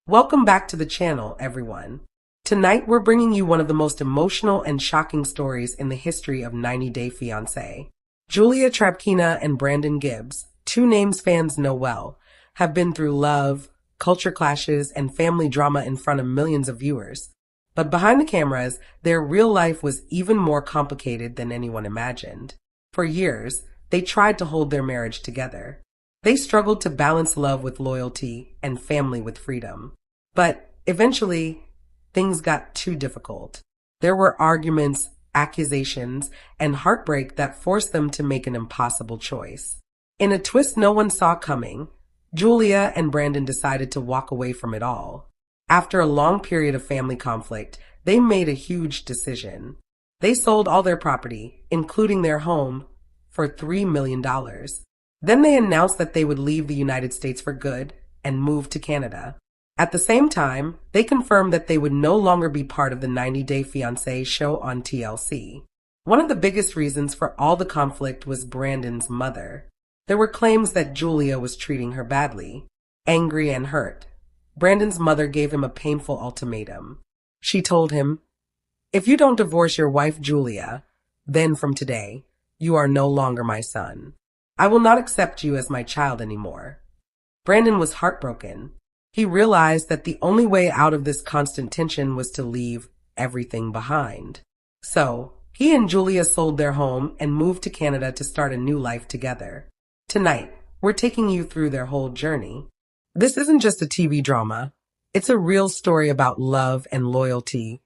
Welcome back to the channel, everyone. Tonight we're bringing you one of the most emotional and shocking stories in the history of 90 Day Fiancé. Julia Trabkina and Brandon Gibbs, two names fans know well, have been through love, culture clashes, and family drama in front of millions of viewers. But behind the cameras, their real life was even more complicated than anyone imagined. For years, they tried to hold their marriage together. They struggled to balance love with loyalty and family with freedom. But eventually, things got too difficult. There were arguments, accusations, and heartbreak that forced them to make an impossible choice. In a twist no one saw coming, Julia and Brandon decided to walk away from it all. After a long period of family conflict, they made a huge decision. They sold all their property, including their home, for $3 million. Then they announced that they would leave the United States for good and move to Canada. At the same time, they confirmed that they would no longer be part of the 90 Day Fiancé show on TLC. One of the biggest reasons for all the conflict was Brandon's mother. There were claims that Julia was treating her badly. Angry and hurt, Brandon's mother gave him a painful ultimatum. She told him, "If you don't divorce your wife Julia, then from today, you are no longer my son. I will not accept you as my child anymore." Brandon was heartbroken. He realized that the only way out of this constant tension was to leave everything behind. So, he and Julia sold their home and moved to Canada to start a new life together. Tonight, we're taking you through their whole journey. This isn't just a TV drama. It's a real story about love and loyalty,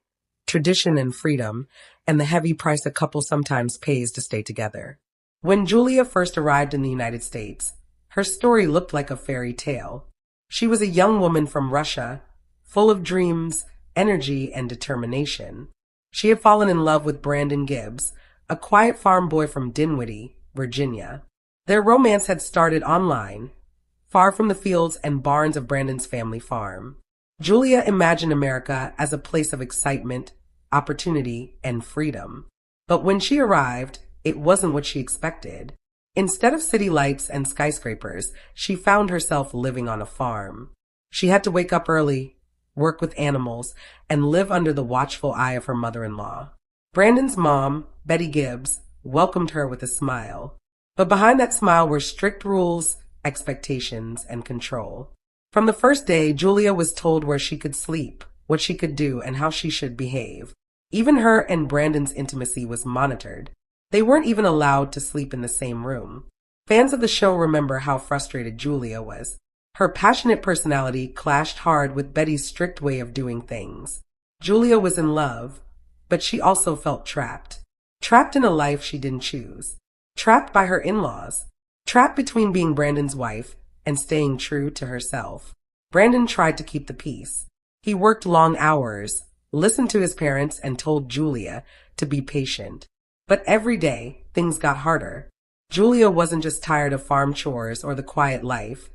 tradition and freedom, and the heavy price a couple sometimes pays to stay together. When Julia first arrived in the United States, her story looked like a fairy tale. She was a young woman from Russia, full of dreams, energy, and determination. She had fallen in love with Brandon Gibbs, a quiet farm boy from Dinwiddie, Virginia. Their romance had started online, far from the fields and barns of Brandon's family farm. Julia imagined America as a place of excitement, opportunity, and freedom. But when she arrived, it wasn't what she expected. Instead of city lights and skyscrapers, she found herself living on a farm. She had to wake up early, work with animals, and live under the watchful eye of her mother-in-law. Brandon's mom, Betty Gibbs, welcomed her with a smile. But behind that smile were strict rules, expectations, and control. From the first day, Julia was told where she could sleep, what she could do, and how she should behave. Even her and Brandon's intimacy was monitored. They weren't even allowed to sleep in the same room. Fans of the show remember how frustrated Julia was. Her passionate personality clashed hard with Betty's strict way of doing things. Julia was in love, but she also felt trapped. Trapped in a life she didn't choose. Trapped by her in-laws. Trapped between being Brandon's wife and staying true to herself. Brandon tried to keep the peace. He worked long hours, listened to his parents, and told Julia to be patient. But every day, things got harder. Julia wasn't just tired of farm chores or the quiet life.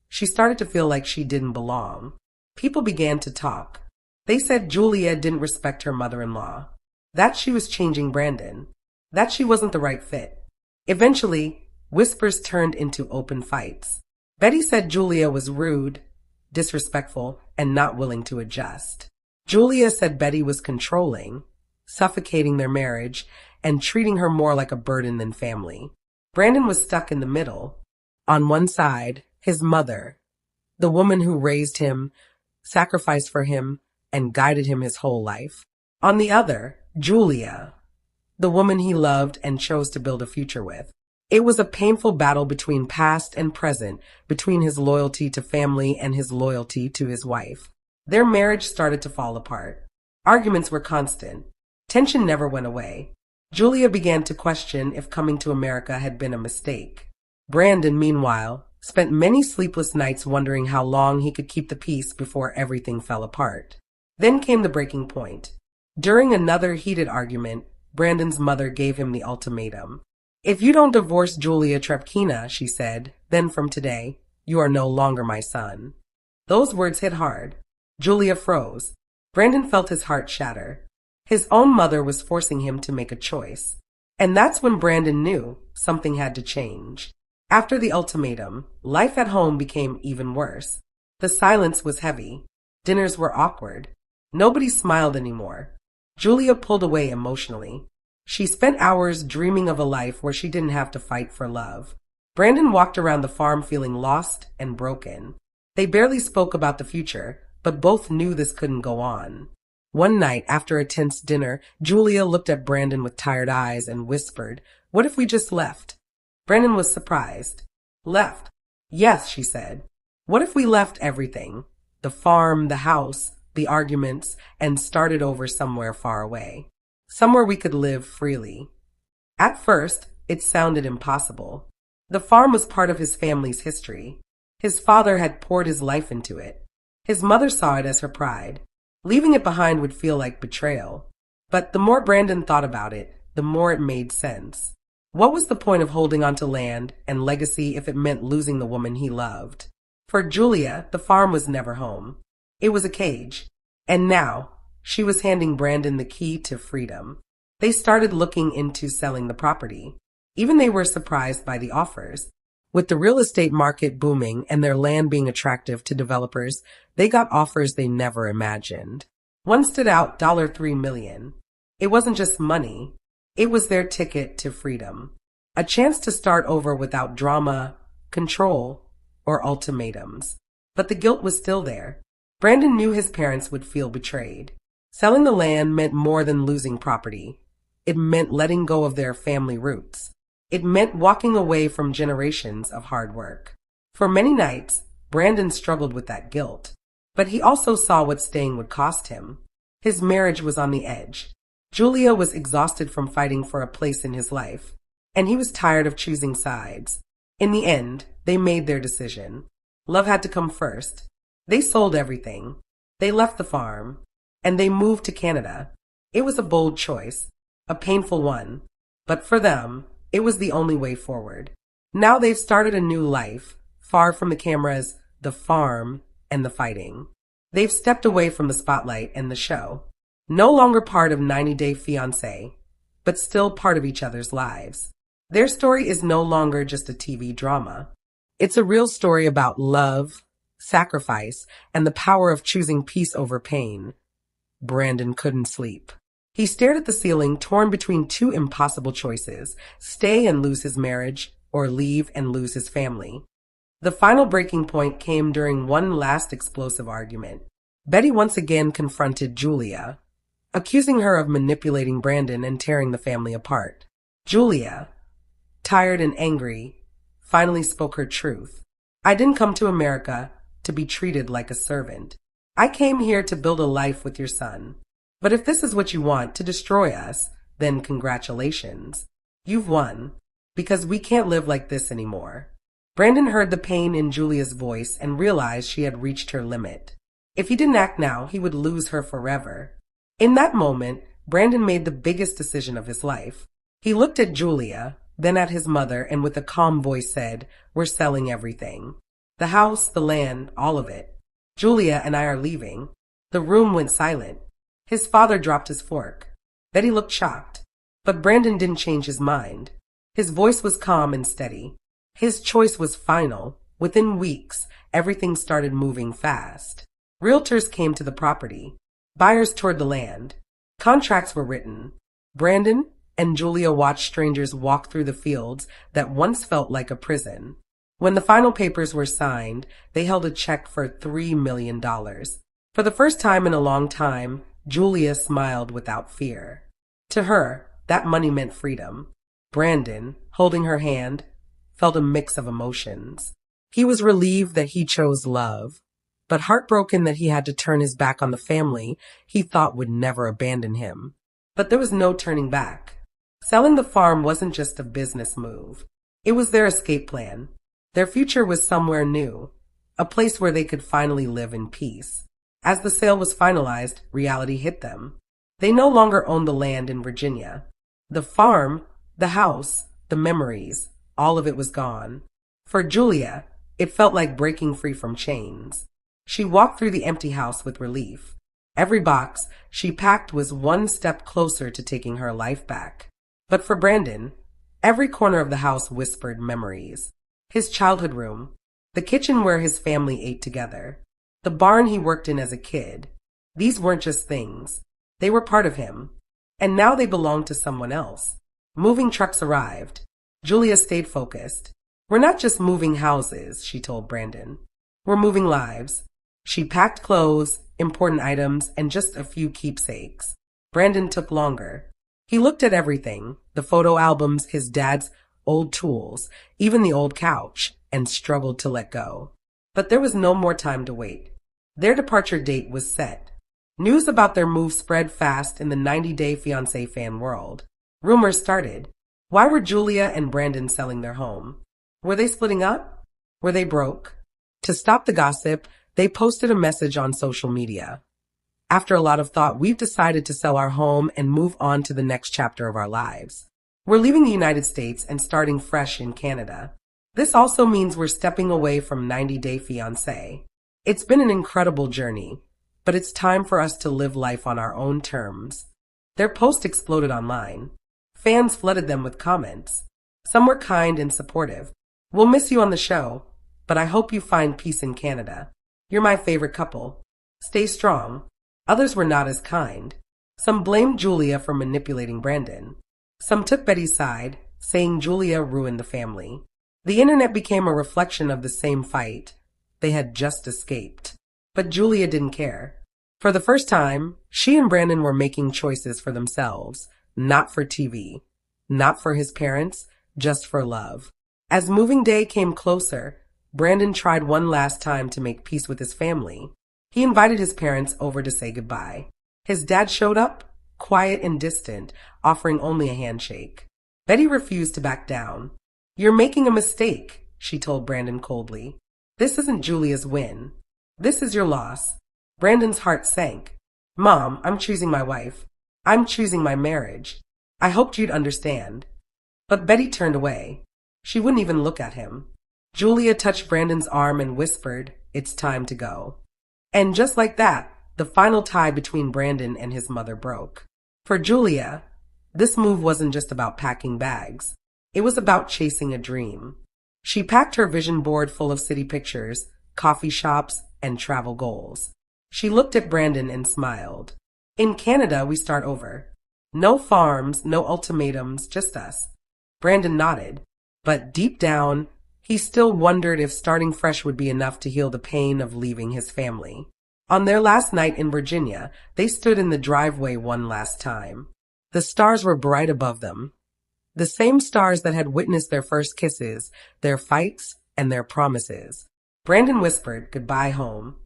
She started to feel like she didn't belong. People began to talk. They said Julia didn't respect her mother-in-law, that she was changing Brandon, that she wasn't the right fit. Eventually, whispers turned into open fights. Betty said Julia was rude, disrespectful, and not willing to adjust. Julia said Betty was controlling, suffocating their marriage, and treating her more like a burden than family. Brandon was stuck in the middle. On one side, his mother, the woman who raised him, sacrificed for him, and guided him his whole life. On the other, Julia, the woman he loved and chose to build a future with. It was a painful battle between past and present, between his loyalty to family and his loyalty to his wife. Their marriage started to fall apart. Arguments were constant. Tension never went away. Julia began to question if coming to America had been a mistake. Brandon, meanwhile, spent many sleepless nights wondering how long he could keep the peace before everything fell apart. Then came the breaking point. During another heated argument, Brandon's mother gave him the ultimatum. "If you don't divorce Julia Trubkina," she said, "then from today, you are no longer my son." Those words hit hard. Julia froze. Brandon felt his heart shatter. His own mother was forcing him to make a choice. And that's when Brandon knew something had to change. After the ultimatum, life at home became even worse. The silence was heavy. Dinners were awkward. Nobody smiled anymore. Julia pulled away emotionally. She spent hours dreaming of a life where she didn't have to fight for love. Brandon walked around the farm feeling lost and broken. They barely spoke about the future, but both knew this couldn't go on. One night, after a tense dinner, Julia looked at Brandon with tired eyes and whispered, "What if we just left?" Brandon was surprised. "Left?" "Yes," she said. "What if we left everything? The farm, the house, the arguments, and started over somewhere far away. Somewhere we could live freely." At first, it sounded impossible. The farm was part of his family's history. His father had poured his life into it. His mother saw it as her pride. Leaving it behind would feel like betrayal. But the more Brandon thought about it, the more it made sense. What was the point of holding on to land and legacy if it meant losing the woman he loved? For Julia, the farm was never home. It was a cage. And now, she was handing Brandon the key to freedom. They started looking into selling the property. Even they were surprised by the offers. With the real estate market booming and their land being attractive to developers, they got offers they never imagined. One stood out $3 million. It wasn't just money. It was their ticket to freedom. A chance to start over without drama, control, or ultimatums. But the guilt was still there. Brandon knew his parents would feel betrayed. Selling the land meant more than losing property. It meant letting go of their family roots. It meant walking away from generations of hard work. For many nights, Brandon struggled with that guilt. But he also saw what staying would cost him. His marriage was on the edge. Julia was exhausted from fighting for a place in his life. And he was tired of choosing sides. In the end, they made their decision. Love had to come first. They sold everything. They left the farm. And they moved to Canada. It was a bold choice. A painful one. But for them, it was the only way forward. Now they've started a new life, far from the cameras, the farm, and the fighting. They've stepped away from the spotlight and the show. No longer part of 90 Day Fiancé, but still part of each other's lives. Their story is no longer just a TV drama. It's a real story about love, sacrifice, and the power of choosing peace over pain. Brandon couldn't sleep. He stared at the ceiling, torn between two impossible choices: stay and lose his marriage, or leave and lose his family. The final breaking point came during one last explosive argument. Betty once again confronted Julia, accusing her of manipulating Brandon and tearing the family apart. Julia, tired and angry, finally spoke her truth. "I didn't come to America to be treated like a servant. I came here to build a life with your son. But if this is what you want, to destroy us, then congratulations. You've won, because we can't live like this anymore." Brandon heard the pain in Julia's voice and realized she had reached her limit. If he didn't act now, he would lose her forever. In that moment, Brandon made the biggest decision of his life. He looked at Julia, then at his mother, and with a calm voice said, "We're selling everything. The house, the land, all of it. Julia and I are leaving." The room went silent. His father dropped his fork. Betty looked shocked. But Brandon didn't change his mind. His voice was calm and steady. His choice was final. Within weeks, everything started moving fast. Realtors came to the property. Buyers toured the land. Contracts were written. Brandon and Julia watched strangers walk through the fields that once felt like a prison. When the final papers were signed, they held a check for $3 million. For the first time in a long time, Julia smiled without fear. To her, that money meant freedom. Brandon, holding her hand, felt a mix of emotions. He was relieved that he chose love, but heartbroken that he had to turn his back on the family he thought would never abandon him. But there was no turning back. Selling the farm wasn't just a business move. It was their escape plan. Their future was somewhere new, a place where they could finally live in peace. As the sale was finalized, reality hit them. They no longer owned the land in Virginia. The farm, the house, the memories, all of it was gone. For Julia, it felt like breaking free from chains. She walked through the empty house with relief. Every box she packed was one step closer to taking her life back. But for Brandon, every corner of the house whispered memories. His childhood room, the kitchen where his family ate together, the barn he worked in as a kid. These weren't just things. They were part of him. And now they belonged to someone else. Moving trucks arrived. Julia stayed focused. We're not just moving houses, she told Brandon. We're moving lives. She packed clothes, important items, and just a few keepsakes. Brandon took longer. He looked at everything, the photo albums, his dad's old tools, even the old couch, and struggled to let go. But there was no more time to wait. Their departure date was set. News about their move spread fast in the 90-Day Fiancé fan world. Rumors started. Why were Julia and Brandon selling their home? Were they splitting up? Were they broke? To stop the gossip, they posted a message on social media. After a lot of thought, we've decided to sell our home and move on to the next chapter of our lives. We're leaving the United States and starting fresh in Canada. This also means we're stepping away from 90-Day Fiancé. It's been an incredible journey, but it's time for us to live life on our own terms. Their post exploded online. Fans flooded them with comments. Some were kind and supportive. We'll miss you on the show, but I hope you find peace in Canada. You're my favorite couple. Stay strong. Others were not as kind. Some blamed Julia for manipulating Brandon. Some took Betty's side, saying Julia ruined the family. The internet became a reflection of the same fight they had just escaped. But Julia didn't care. For the first time, she and Brandon were making choices for themselves, not for TV, not for his parents, just for love. As moving day came closer, Brandon tried one last time to make peace with his family. He invited his parents over to say goodbye. His dad showed up, quiet and distant, offering only a handshake. Betty refused to back down. You're making a mistake, she told Brandon coldly. This isn't Julia's win. This is your loss. Brandon's heart sank. Mom, I'm choosing my wife. I'm choosing my marriage. I hoped you'd understand. But Betty turned away. She wouldn't even look at him. Julia touched Brandon's arm and whispered, "It's time to go." And just like that, the final tie between Brandon and his mother broke. For Julia, this move wasn't just about packing bags. It was about chasing a dream. She packed her vision board full of city pictures, coffee shops, and travel goals. She looked at Brandon and smiled. In Canada, we start over. No farms, no ultimatums, just us. Brandon nodded, but deep down, he still wondered if starting fresh would be enough to heal the pain of leaving his family. On their last night in Virginia, they stood in the driveway one last time. The stars were bright above them. The same stars that had witnessed their first kisses, their fights, and their promises. Brandon whispered, "Goodbye, home."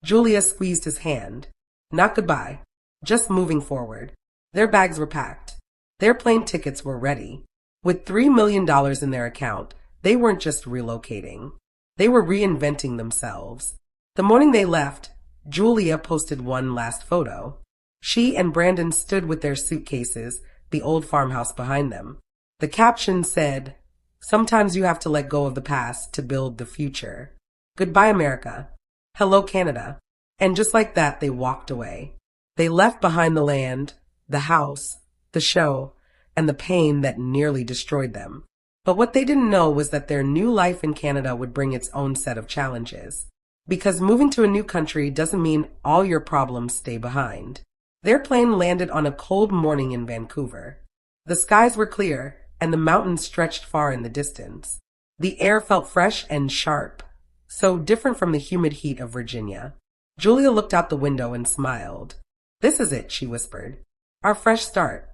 Julia squeezed his hand. Not goodbye, just moving forward. Their bags were packed. Their plane tickets were ready. With $3 million in their account, they weren't just relocating. They were reinventing themselves. The morning they left, Julia posted one last photo. She and Brandon stood with their suitcases, the old farmhouse behind them. The caption said, "Sometimes you have to let go of the past to build the future. Goodbye, America. Hello, Canada." And just like that, they walked away. They left behind the land, the house, the show, and the pain that nearly destroyed them. But what they didn't know was that their new life in Canada would bring its own set of challenges. Because moving to a new country doesn't mean all your problems stay behind. Their plane landed on a cold morning in Vancouver. The skies were clear, and the mountains stretched far in the distance. The air felt fresh and sharp, so different from the humid heat of Virginia. Julia looked out the window and smiled. "This is it," she whispered. "Our fresh start."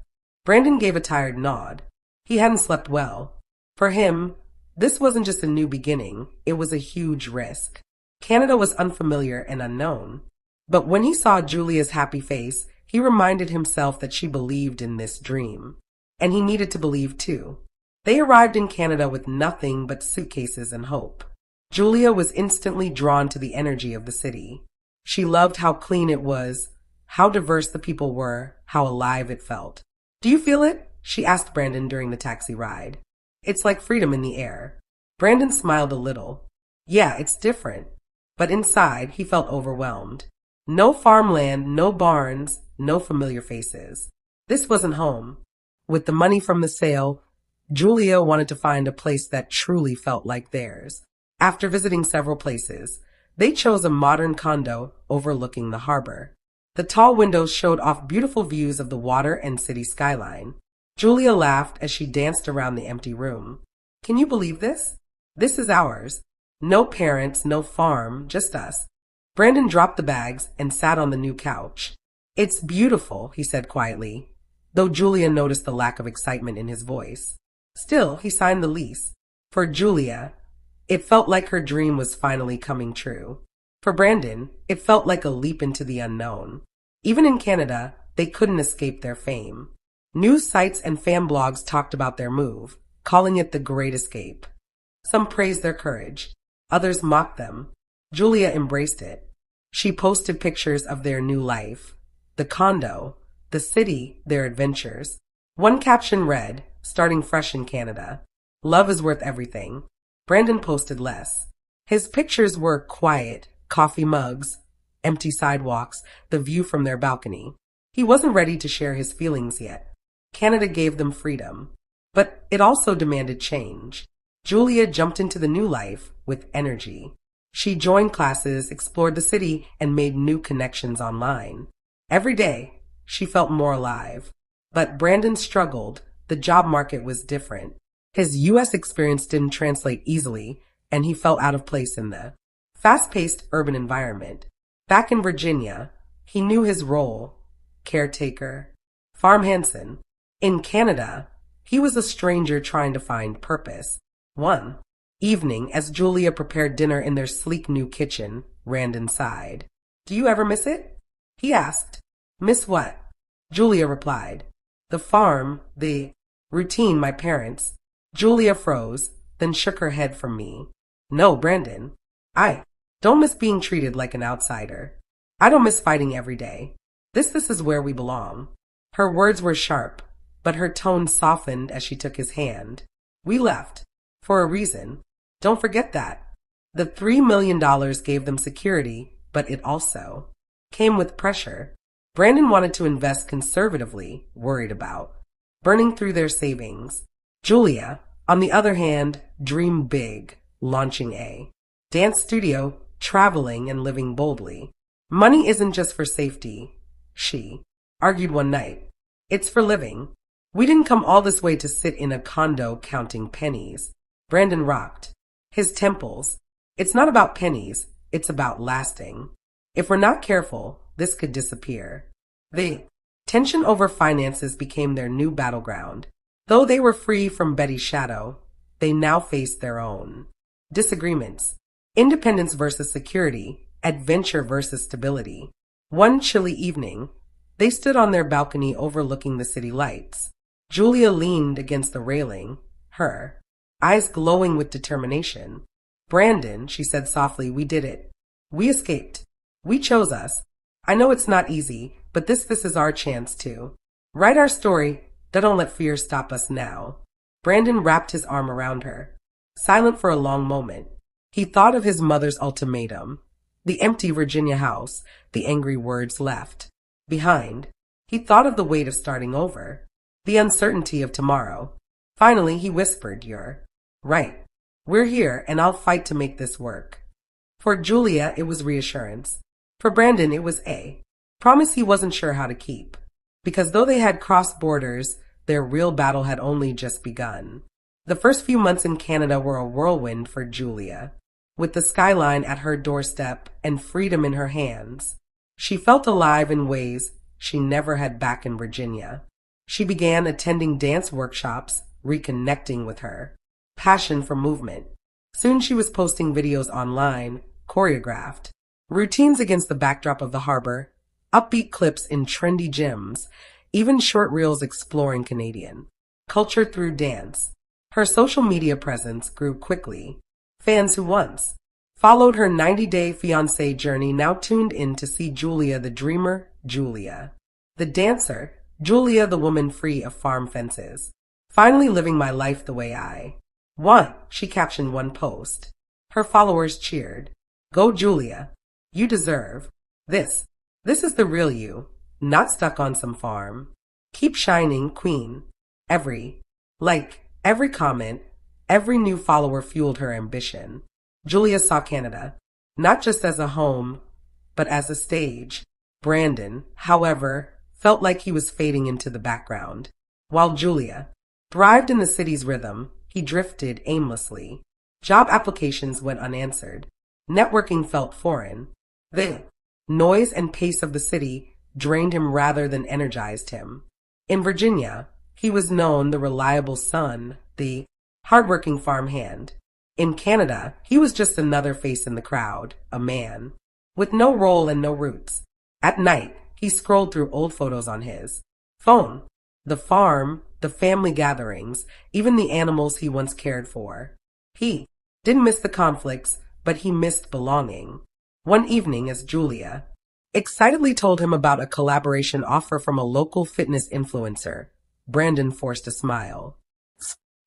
Brandon gave a tired nod. He hadn't slept well. For him, this wasn't just a new beginning, it was a huge risk. Canada was unfamiliar and unknown. But when he saw Julia's happy face, he reminded himself that she believed in this dream. And he needed to believe too. They arrived in Canada with nothing but suitcases and hope. Julia was instantly drawn to the energy of the city. She loved how clean it was, how diverse the people were, how alive it felt. "Do you feel it?" she asked Brandon during the taxi ride. "It's like freedom in the air." Brandon smiled a little. "Yeah, it's different." But inside, he felt overwhelmed. No farmland, no barns, no familiar faces. This wasn't home. With the money from the sale, Julia wanted to find a place that truly felt like theirs. After visiting several places, They chose a modern condo overlooking the harbor. The tall windows showed off beautiful views of the water and city skyline. Julia laughed as she danced around the empty room. Can you believe this? This is ours. No parents, no farm, just us. Brandon dropped the bags and sat on the new couch. It's beautiful, he said quietly, though Julia noticed the lack of excitement in his voice. Still, he signed the lease. For Julia, it felt like her dream was finally coming true. For Brandon, it felt like a leap into the unknown. Even in Canada, they couldn't escape their fame. News sites and fan blogs talked about their move, calling it the Great Escape. Some praised their courage. Others mocked them. Julia embraced it. She posted pictures of their new life, the condo, the city, their adventures. One caption read, starting fresh in Canada, "Love is worth everything." Brandon posted less. His pictures were quiet, coffee mugs, empty sidewalks, the view from their balcony. He wasn't ready to share his feelings yet. Canada gave them freedom, but it also demanded change. Julia jumped into the new life with energy. She joined classes, explored the city, and made new connections online. Every day, she felt more alive. But Brandon struggled. The job market was different. His U.S. experience didn't translate easily, and he felt out of place in the fast-paced urban environment. Back in Virginia, he knew his role: caretaker, farmhand. In Canada, he was a stranger trying to find purpose. One evening, as Julia prepared dinner in their sleek new kitchen, Brandon sighed. "Do you ever miss it?" he asked. "Miss what?" Julia replied. "The farm, the routine, my parents." Julia froze, then shook her head from me. "No, Brandon. I don't miss being treated like an outsider. I don't miss fighting every day. This is where we belong." Her words were sharp, but her tone softened as she took his hand. "We left. For a reason. Don't forget that." The $3 million gave them security, but it also came with pressure. Brandon wanted to invest conservatively, worried about burning through their savings. Julia, on the other hand, dreamed big, launching a dance studio, traveling and living boldly. "Money isn't just for safety," she argued one night. "It's for living. We didn't come all this way to sit in a condo counting pennies." Brandon rocked his temples. "It's not about pennies, it's about lasting. If we're not careful, this could disappear." The tension over finances became their new battleground. Though they were free from Betty's shadow, they now faced their own disagreements. Independence versus security, adventure versus stability. One chilly evening, they stood on their balcony overlooking the city lights. Julia leaned against the railing, her eyes glowing with determination. "Brandon," she said softly, "we did it. We escaped. We chose us. I know it's not easy, but this is our chance to write our story. Don't let fear stop us now." Brandon wrapped his arm around her, silent for a long moment. He thought of his mother's ultimatum, the empty Virginia house, the angry words left behind. He thought of the weight of starting over, the uncertainty of tomorrow. Finally, he whispered, "You're right. We're here, and I'll fight to make this work." For Julia, it was reassurance. For Brandon, it was a promise he wasn't sure how to keep. Because though they had crossed borders, their real battle had only just begun. The first few months in Canada were a whirlwind for Julia. With the skyline at her doorstep and freedom in her hands, she felt alive in ways she never had back in Virginia. She began attending dance workshops, reconnecting with her passion for movement. Soon she was posting videos online, choreographed routines against the backdrop of the harbor, upbeat clips in trendy gyms, even short reels exploring Canadian culture through dance. Her social media presence grew quickly. Fans who once followed her 90-day fiancé journey now tuned in to see Julia the dreamer, Julia the dancer, Julia the woman free of farm fences. "Finally living my life the way I want," she captioned one post. Her followers cheered. "Go Julia. You deserve this. This is the real you, not stuck on some farm. Keep shining, queen." Every like, every comment, every new follower fueled her ambition. Julia saw Canada not just as a home, but as a stage. Brandon, however, felt like he was fading into the background. While Julia thrived in the city's rhythm, he drifted aimlessly. Job applications went unanswered. Networking felt foreign. The noise and pace of the city drained him rather than energized him. In Virginia, he was known the reliable son, the hardworking farmhand. In Canada, he was just another face in the crowd, a man, with no role and no roots. At night, he scrolled through old photos on his phone. The farm, the family gatherings, even the animals he once cared for. He didn't miss the conflicts, but he missed belonging. One evening, as Julia excitedly told him about a collaboration offer from a local fitness influencer, Brandon forced a smile.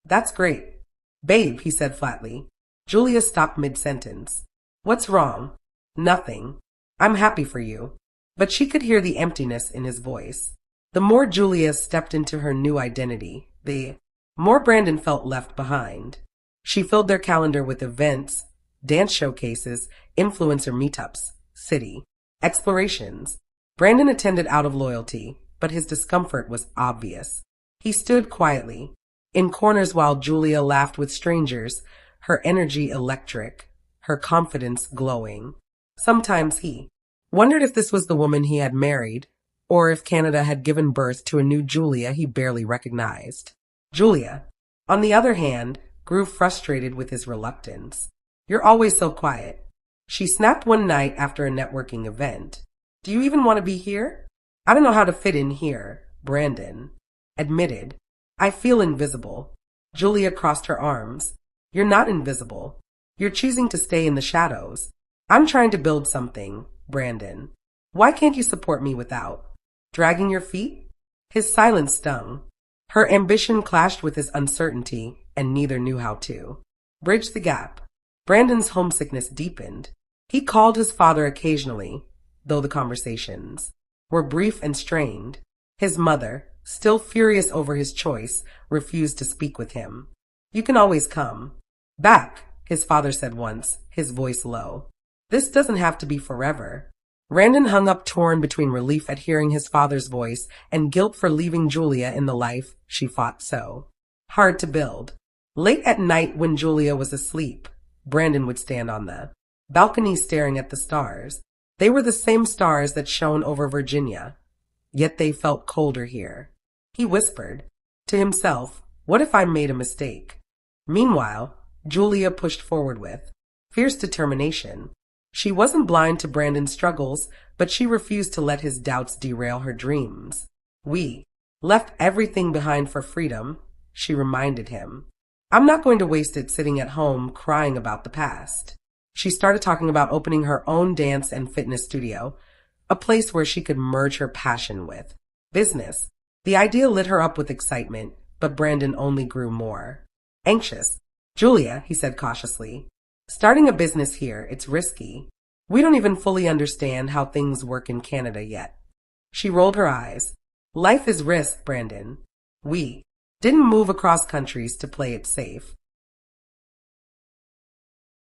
"That's great, babe," he said flatly. Julia stopped mid-sentence. "What's wrong?" "Nothing. I'm happy for you." But she could hear the emptiness in his voice. The more Julia stepped into her new identity, the more Brandon felt left behind. She filled their calendar with events, dance showcases, influencer meetups, city explorations. Brandon attended out of loyalty, but his discomfort was obvious. He stood quietly in corners while Julia laughed with strangers, her energy electric, her confidence glowing. Sometimes he wondered if this was the woman he had married, or if Canada had given birth to a new Julia he barely recognized. Julia, on the other hand, grew frustrated with his reluctance. "You're always so quiet," she snapped one night after a networking event. "Do you even want to be here?" "I don't know how to fit in here," Brandon admitted. "I feel invisible." Julia crossed her arms. "You're not invisible. You're choosing to stay in the shadows. I'm trying to build something, Brandon. Why can't you support me without dragging your feet?" His silence stung. Her ambition clashed with his uncertainty, and neither knew how to bridge the gap. Brandon's homesickness deepened. He called his father occasionally, though the conversations were brief and strained. His mother, still furious over his choice, refused to speak with him. "You can always come back," his father said once, his voice low. "This doesn't have to be forever." Brandon hung up, torn between relief at hearing his father's voice and guilt for leaving Julia in the life she fought so hard to build. Late at night, when Julia was asleep, Brandon would stand on the balcony staring at the stars. They were the same stars that shone over Virginia, yet they felt colder here. He whispered to himself, "What if I made a mistake?" Meanwhile, Julia pushed forward with fierce determination. She wasn't blind to Brandon's struggles, but she refused to let his doubts derail her dreams. "We left everything behind for freedom," she reminded him. "I'm not going to waste it sitting at home crying about the past." She started talking about opening her own dance and fitness studio, a place where she could merge her passion with business. The idea lit her up with excitement, but Brandon only grew more anxious. "Julia," he said cautiously, "starting a business here, it's risky. We don't even fully understand how things work in Canada yet." She rolled her eyes. "Life is risk, Brandon. We didn't move across countries to play it safe.